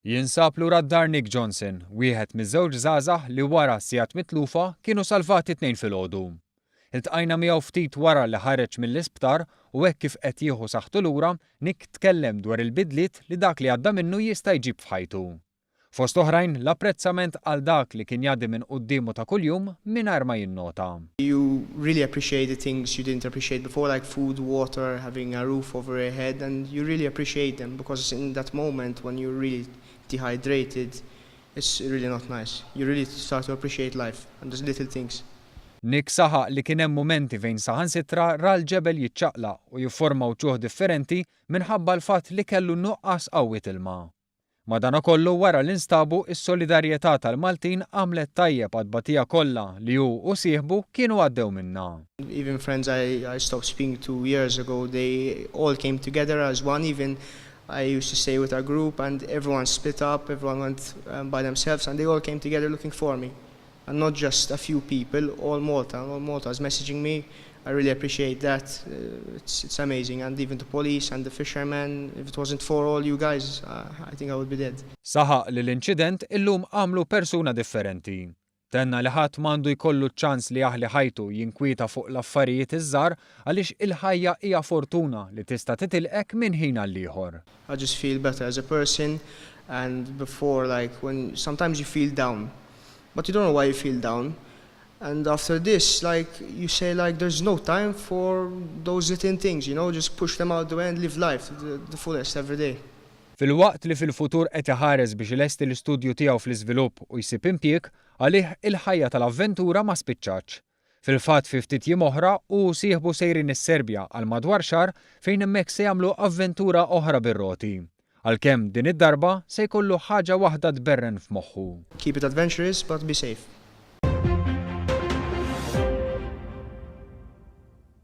Jinsab lura d-dar Nick Johnson, wieħed miż-żewġ żgħażagħ li wara sigħat mitlufa kienu salvati tnejn filgħodu. Iltqajna miegħu ftit wara li ħareġ mill-isptar u hekk kif qed jieħu saħħtu lura, Nick tkellem dwar il-bidliet li dak li għadda minnu jista' jġib f'ħajtu. Fost oħrajn l-apprezzament għal dak li kien jgħaddi minn qudiemu ta' kuljum mingħajr ma jinnota. You really appreciate the things you didn't appreciate before, like food, water, having a roof over your head, and you really appreciate them because in that moment when you're really dehydrated, it's really not nice. You really start to appreciate life and those little things. Nick saħaq li kien hemm mumenti fejn saħansitra ra l-ġebel jiċċaqlaq u jiffurmaw ġuħ differenti minħabba l-fatt li kellu nuqqas qawwi ilma. Madankollu wara l-instabu is-solidarjetà tal-Maltin għamlet tajjeb għad-batija kollha li hu u sieħbu kienu għaddew minnha. Even friends I stopped speaking to years ago, they all came together as one. Even I used to stay with our group and everyone split up, everyone went by themselves and they all came together looking for me. And not just a few people, all Malta is messaging me. I really appreciate that. It's amazing. And even the police and the fishermen, if it wasn't for all you guys, I think I would be dead. Saħaq li l-inċident illum għamlu persuna differenti. Tenna li ħadd m'għandu jkollu ċans li jaħli ħajtu jinkwieta fuq l-affarijiet iż-żgħar għaliex il-ħajja hija fortuna li tista' titilqek minn ħin għal ieħor. I just feel better as a person, and before, like, when sometimes you feel down, but you don't know why you feel down. And after this, like, you say, like, there's no time for those little things, you know, just push them out the way and live life the fullest every day. Fil-waqt li fil-futur qed iħares biex ilesti l-istudju tiegħu fl-iżvilupp u jsib impjieg, għalih il-ħajja tal-avventura ma spiċċax. Fil-fatt fi ftit jiem oħra u sieħbu sejrin is-Serbja għal madwar xahar fejn hemmhekk se jagħmlu avventura oħra bir-roti. Għalkemm din id-darba se jkollu ħaġa waħda tberren f'moħħu. Keep it adventurous, but be safe.